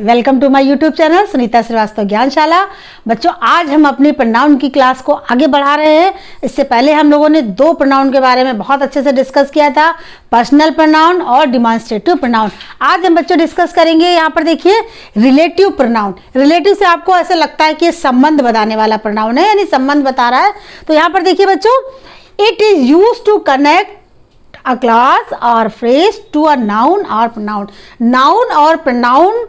Welcome to my YouTube channel Sunita Srivastava Gyanshala. बच्चों, आज हम अपनी प्रोनाउन की क्लास को आगे बढ़ा रहे हैं। इससे पहले हम लोगों ने दो प्रोनाउन के बारे में बहुत अच्छे से डिस्कस किया था, पर्सनल प्रोनाउन और डिमॉन्स्ट्रेटिव प्रोनाउन। आज हम बच्चों डिस्कस करेंगे, यहाँ पर देखिए, रिलेटिव प्रोनाउन। रिलेटिव से आपको ऐसा लगता है कि संबंध बताने वाला प्रोनाउन है, यानी संबंध बता रहा है। तो यहाँ पर देखिए बच्चों, it is used to connect a class or phrase to a noun or pronoun। Noun और प्रोनाउन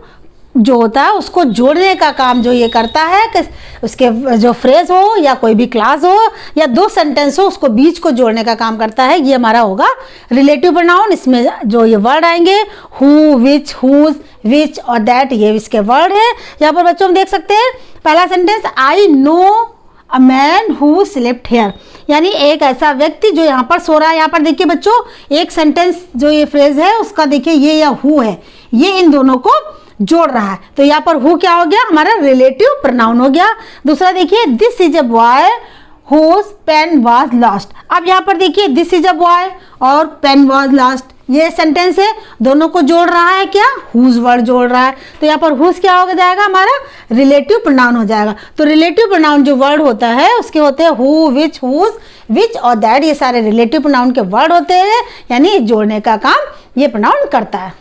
जो होता है उसको जोड़ने का काम जो ये करता है कि उसके जो फ्रेज हो या कोई भी क्लास हो या दो सेंटेंस हो, उसको बीच को जोड़ने का काम करता है। ये हमारा होगा रिलेटिव प्रोनाउन। इसमें जो ये वर्ड आएंगे, हु, विच, हुज, विच और दैट, ये इसके वर्ड है। यहाँ पर बच्चों हम देख सकते हैं पहला sentence, I know a man who slept here, यानी एक ऐसा व्यक्ति जो यहाँ पर सो रहा है। यहाँ पर देखिए बच्चों, एक सेंटेंस जो ये फ्रेज है उसका देखिए ये या हु है, ये इन दोनों को जोड़ रहा है। तो यहाँ पर हु क्या हो गया, हमारा रिलेटिव प्रोनाउन हो गया। दूसरा देखिए, this is a boy whose pen was lost. अब यहाँ पर देखिए, दिस इज अ बॉय और पेन वाज लॉस्ट, ये सेंटेंस है, दोनों को जोड़ रहा है क्या, हुज वर्ड जोड़ रहा है। तो यहाँ पर हुज क्या हो जाएगा, हमारा रिलेटिव प्रोनाउन हो जाएगा। तो रिलेटिव प्रोनाउन जो वर्ड होता है उसके होते हैं हु, विच, हुज, विच और दैट, ये सारे रिलेटिव प्रोनाउन के वर्ड होते हैं, यानी जोड़ने का काम ये प्रोनाउन करता है।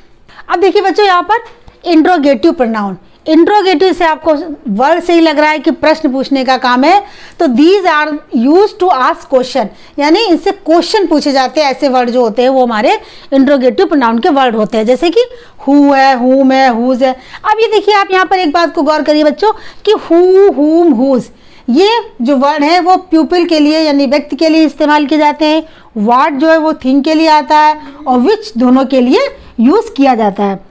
अब देखिए बच्चों, यहाँ पर इंट्रोगेटिव प्रोनाउन। इंट्रोगेटिव से आपको वर्ड से ही लग रहा है कि प्रश्न पूछने का काम है। तो these are use to ask question, यानी इनसे क्वेश्चन पूछे जाते हैं। ऐसे वर्ड जो होते हैं वो हमारे इंट्रोगेटिव प्रोनाउन के वर्ड होते हैं, जैसे कि हु है, हुम है, हुज है। अब ये देखिए, आप यहाँ पर एक बात को गौर करिए बच्चों कि हु, हुम, हुज, ये जो वर्ड है वो प्यूपिल के लिए यानी व्यक्ति के लिए इस्तेमाल किए जाते हैं। व्हाट जो है वो थिंग के लिए आता है और विच दोनों के लिए यूज किया जाता है।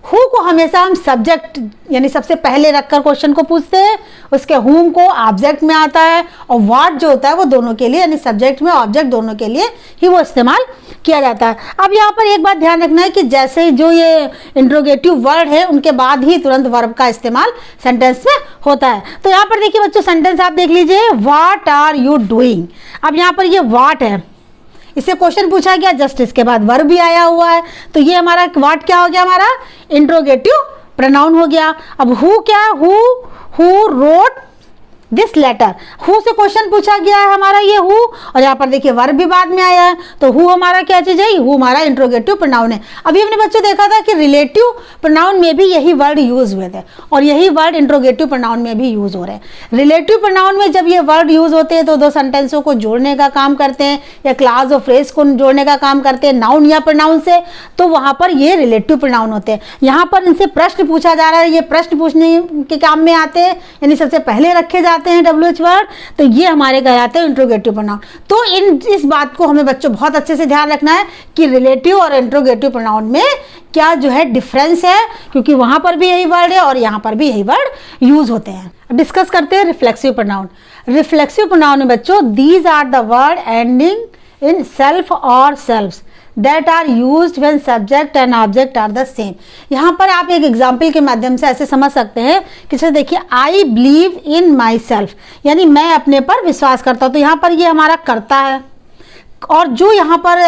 हु को हमेशा हम सब्जेक्ट यानी सबसे पहले रखकर क्वेश्चन को पूछते हैं, उसके हुम को ऑब्जेक्ट में आता है और व्हाट जो होता है वो दोनों के लिए यानी सब्जेक्ट में ऑब्जेक्ट दोनों के लिए ही वो इस्तेमाल किया जाता है। अब यहाँ पर एक बात ध्यान रखना है कि जैसे ही जो ये इंट्रोगेटिव वर्ड है उनके बाद ही तुरंत वर्ब का इस्तेमाल सेंटेंस में होता है। तो यहाँ पर देखिए बच्चों, सेंटेंस आप देख लीजिए, व्हाट आर यू डूइंग। अब यहाँ पर ये व्हाट है, इससे क्वेश्चन पूछा गया, जस्ट इसके बाद वर्ब भी आया हुआ है। तो ये हमारा व्हाट क्या हो गया, हमारा इंट्रोगेटिव प्रोनाउन हो गया। अब हु क्या है, who wrote this letter. Who से क्वेश्चन पूछा गया है हमारा ये हु, और यहाँ पर देखिए वर्ब भी बाद में आया है। तो हु हमारा क्या चीज है, हु हमारा इंट्रोगेटिव प्रोनाउन है। अभी हमने बच्चों देखा था कि रिलेटिव प्रोनाउन में भी यही वर्ड यूज हुए थे और यही वर्ड इंट्रोगेटिव प्रोनाउन में भी यूज हो रहे हैं। रिलेटिव प्रोनाउन में जब ये वर्ड यूज होते हैं तो दो सेंटेंसों को जोड़ने का काम करते हैं या क्लास और फ्रेज को जोड़ने का काम करते हैं नाउन या प्रोनाउन से, तो वहां पर ये रिलेटिव प्रोनाउन होते हैं। यहाँ पर इनसे प्रश्न पूछा जा रहा है, ये प्रश्न पूछने के काम में आते हैं, यानी सबसे पहले रखे जाते हैं WH वर्ड, तो ये हमारे कहलाते हैं इंट्रोगेटिव प्रोनाउन। तो इस बात को हमें बच्चों बहुत अच्छे से ध्यान रखना है कि रिलेटिव और इंट्रोगेटिव प्रोनाउन में क्या जो है डिफरेंस है, क्योंकि वहां पर भी यही वर्ड है और यहाँ पर भी यही वर्ड यूज होते हैं। डिस्कस करते हैं रिफ्लेक्सिव प्रोनाउन। रिफ्लेक्सिव प्रोनाउन में बच्चों, these are the word ending in self और selves that are used when subject and object are the same। यहाँ पर आप एक एग्जाम्पल के माध्यम से ऐसे समझ सकते हैं कि जैसे देखिए, I believe in myself, यानी मैं अपने पर विश्वास करता हूँ। तो यहाँ पर ये हमारा करता है, और जो यहाँ पर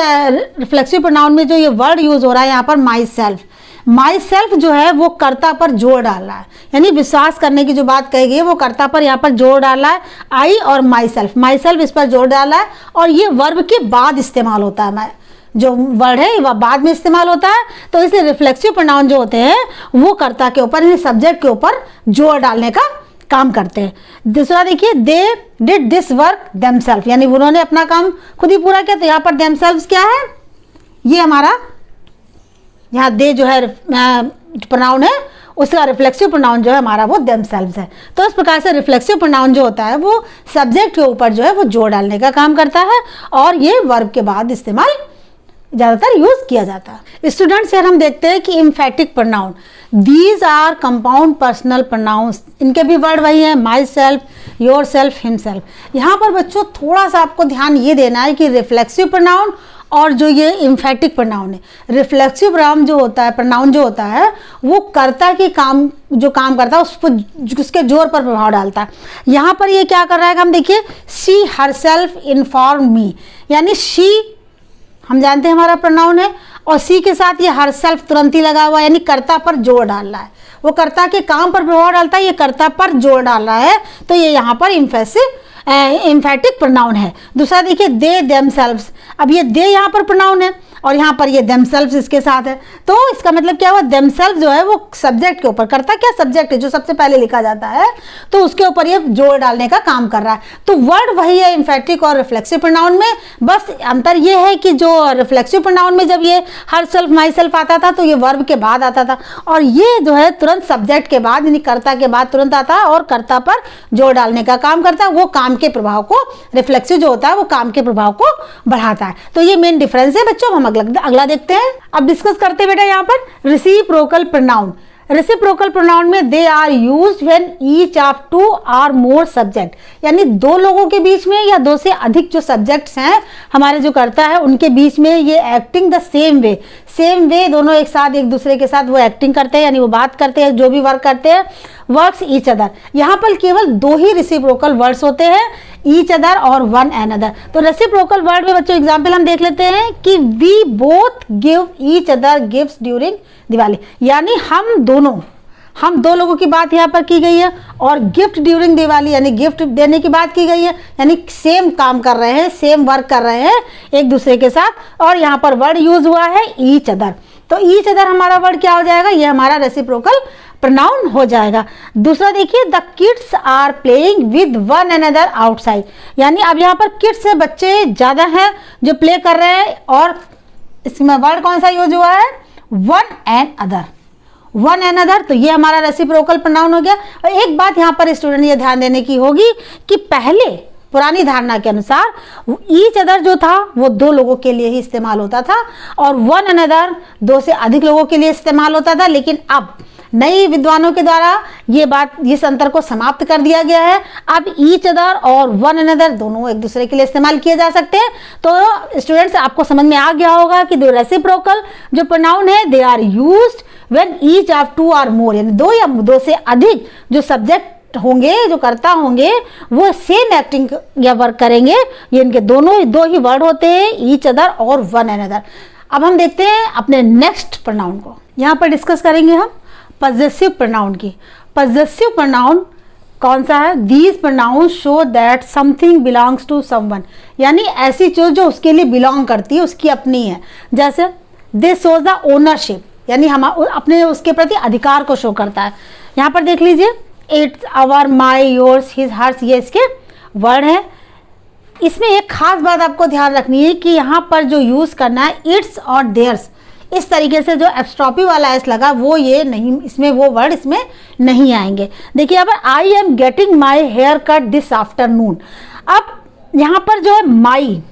रिफ्लेक्सिव प्रोनाउन में जो ये वर्ड यूज हो रहा है यहाँ पर माई सेल्फ, माई सेल्फ जो है वो कर्ता पर जोर डाल रहा है, यानी विश्वास करने की जो बात कही गई है वो कर्ता पर यहाँ पर जोर डाला है। आई और माई सेल्फ इस पर जोर डाला है और ये वर्ब के बाद इस्तेमाल होता है, जो वर्ड है वह बाद में इस्तेमाल होता है। तो इसलिए रिफ्लेक्सिव प्रोनाउन जो होते हैं वो कर्ता के ऊपर यानी सब्जेक्ट के ऊपर जोर डालने का काम करते हैं। दूसरा देखिए, they did this work themself, यानी उन्होंने अपना काम खुद ही पूरा किया। तो यहाँ पर देमसेल्व्स क्या है, ये हमारा यहाँ दे जो है प्रोनाउन है, उसका रिफ्लेक्सिव प्रोनाउन जो है हमारा वो देमसेल्व्स है। तो इस प्रकार से रिफ्लेक्सिव प्रोनाउन जो होता है वो सब्जेक्ट के ऊपर जो है वो जोर डालने का काम करता है और ये वर्ब के बाद इस्तेमाल ज़्यादातर यूज किया जाता है। स्टूडेंट्स, यार हम देखते हैं कि emphatic pronoun, these are compound personal pronouns, इनके भी वर्ड वही है, myself, yourself, himself. यहाँ पर बच्चों थोड़ा सा आपको ध्यान ये देना है कि रिफ्लेक्सिव प्रोनाउन और जो ये इम्फेटिक प्रोनाउन है, रिफ्लेक्सिव प्रोनाउन जो होता है, प्रोनाउन जो होता है वो कर्ता के काम जो काम करता है उस पर उसके जोर पर प्रभाव डालता है। यहाँ पर ये क्या कर रहा है, हम देखिए, she her self inform me, यानी शी हम जानते हैं हमारा प्रोनाउन है और सी के साथ ये हर सेल्फ तुरंत ही लगा हुआ है, यानी कर्ता पर जोर डाल रहा है, वो कर्ता के काम पर प्रभाव डालता है, ये कर्ता पर जोर डाल रहा है, तो ये यहाँ पर एम्फेटिक प्रोनाउन है। दूसरा देखिए दे देमसेल्व्स, अब ये दे यहाँ पर प्रोनाउन है और यहाँ पर ये देमसेल्व्स इसके साथ है, तो इसका मतलब क्या हुआ, देमसेल्व्स जो है वो सब्जेक्ट के ऊपर, करता क्या सब्जेक्ट है जो सबसे पहले लिखा जाता है, तो उसके ऊपर ये जोर डालने का काम कर रहा है। तो वर्ड वही है एम्फेटिक और रिफ्लेक्सिव प्रोनाउन में, बस अंतर ये है कि जो रिफ्लेक्सिव प्रोनाउन में जब ये हर सेल्फ माई सेल्फ आता था तो ये वर्ब के बाद आता था, और ये जो है तुरंत सब्जेक्ट के बाद यानी कर्ता के बाद तुरंत आता है और कर्ता पर जोर डालने का काम करता है, वो काम के प्रभाव को, रिफ्लेक्सिव जो होता है वो काम के प्रभाव को बढ़ाता है। तो ये मेन डिफरेंस है बच्चों। हम अगला देखते हैं। अब डिस्कस करते हैं बेटा यहाँ पर रेसिप्रोकल प्रोनाउन। रेसिप्रोकल प्रोनाउन में they are used when each of two or more subject, यानी दो लोगों के बीच में या दो से अधिक जो सब्जेक्ट्स हैं हमारे जो करता है उनके बीच में ये एक्टिंग द सेम वे दोनों एक साथ एक दूसरे के साथ वो एक्टिंग करते हैं, यानी वो बात करते हैं, जो भी वर्क करते हैं, वर्क्स ईच अदर। यहाँ पर केवल दो ही रेसिप्रोकल वर्ड्स होते हैं, ईच अदर और वन एनदर। तो रेसिप्रोकल वर्ड में बच्चों एग्जाम्पल हम देख लेते हैं कि we both give each other gifts during Diwali, यानी हम दो लोगों की बात यहाँ पर की गई है, और गिफ्ट ड्यूरिंग दिवाली यानी गिफ्ट देने की बात की गई है, यानी सेम काम कर रहे हैं, सेम वर्क कर रहे हैं एक दूसरे के साथ, और यहाँ पर वर्ड यूज हुआ है ईच अदर। तो ईच अदर हमारा वर्ड क्या हो जाएगा, ये हमारा रेसिप्रोकल प्रोनाउन हो जाएगा। दूसरा देखिए the kids are playing with one another outside, यानी अब यहाँ पर किड्स से बच्चे ज़्यादा हैं जो प्ले कर रहे हैं, और इसमें वर्ड कौन सा यूज हुआ है, वन एंड अदर। तो ये हमारा रेसिप्रोकल प्रोनाउन हो गया। और एक बात यहाँ पर स्टूडेंट ये ध्यान देने की होगी कि पहले पुरानी धारणा के अनुसार ईच अदर जो था वो दो लोगों के लिए ही इस्तेमाल होता था, और वन अनदर दो से अधिक लोगों के लिए इस्तेमाल होता था, लेकिन अब नई विद्वानों के द्वारा ये बात, इस अंतर को समाप्त कर दिया गया है। अब ईच अदर और वन अनदर दोनों एक दूसरे के लिए इस्तेमाल किए जा सकते हैं। तो स्टूडेंट्स आपको समझ में आ गया होगा कि दो रेसिप्रोकल जो प्रोनाउन है they are used when each of two or more, यानी दो या दो से अधिक जो सब्जेक्ट होंगे, जो कर्ता होंगे, वो सेम एक्टिंग या वर्क करेंगे। ये इनके दो ही वर्ड होते हैं, ईच अदर और वन अनदर। अब हम देखते हैं अपने नेक्स्ट प्रोनाउन को। यहाँ पर डिस्कस करेंगे हम पजेसिव प्रोनाउन की। पजेसिव प्रोनाउन कौन सा है, these pronoun show that something belongs to someone, यानी ऐसी चीज जो उसके लिए बिलोंग करती है, उसकी अपनी है। जैसे दिस शोज द ओनरशिप, यानी हम अपने उसके प्रति अधिकार को शो करता है। यहाँ पर देख लीजिए its our, my, yours, his, hers, ये इसके वर्ड है। इसमें एक खास बात आपको ध्यान रखनी है कि यहाँ पर जो यूज करना है इट्स और देयर्स, इस तरीके से जो एप्स्ट्रॉपी वाला एस लगा वो ये नहीं, इसमें वो वर्ड इसमें नहीं आएंगे। देखिए अब I am getting my hair cut this afternoon, अब यहाँ पर जो है माई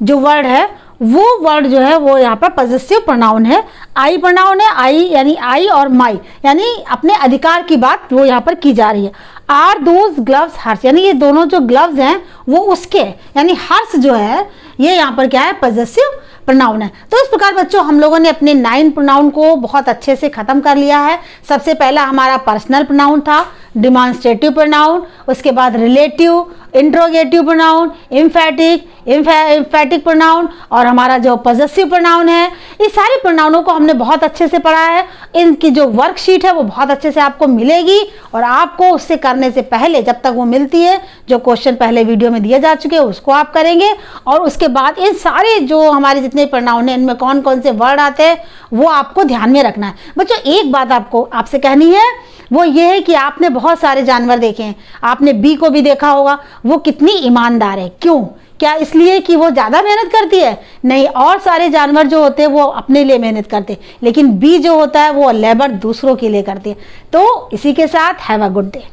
जो वर्ड है वो वर्ड जो है वो यहाँ पर पॉजिटिव प्रोनाउन है, आई प्रोनाउन है, आई यानी आई और माई यानी अपने अधिकार की बात वो यहाँ पर की जा रही है। आर दोज ग्लव्स हर्ष, यानी ये दोनों जो ग्लव्स हैं वो उसके, यानी हर्ष जो है ये यहाँ पर क्या है, पॉजिटिव प्रोनाउन है। तो इस प्रकार बच्चों हम लोगों ने अपने 9 प्रोनाउन को बहुत अच्छे से खत्म कर लिया है। सबसे पहला हमारा पर्सनल प्रोनाउन था, डिमॉन्स्ट्रेटिव प्रोनाउन, उसके बाद relative, interrogative pronoun, emphatic pronoun और हमारा जो पॉजिटिव प्रोनाउन है। इस सारे प्रोनाउनों को हमने बहुत अच्छे से पढ़ा है। इनकी जो वर्कशीट है वो बहुत अच्छे से आपको मिलेगी और आपको उससे करने से पहले, जब तक वो मिलती है, जो क्वेश्चन पहले वीडियो में दिए जा चुके हैं उसको आप करेंगे और उसके बाद इन सारे जो हमारे जितने प्रोनाउन हैं इनमें कौन कौन से वर्ड आते हैं वो आपको ध्यान में रखना है। बच्चों एक बात आपसे कहनी है, वो ये है कि आपने बहुत सारे जानवर देखे हैं, आपने बी को भी देखा होगा, वो कितनी ईमानदार है। क्यों? क्या इसलिए कि वो ज़्यादा मेहनत करती है? नहीं, और सारे जानवर जो होते हैं वो अपने लिए मेहनत करते हैं, लेकिन बी जो होता है वो लेबर दूसरों के लिए करती है। तो इसी के साथ हैव अ गुड डे।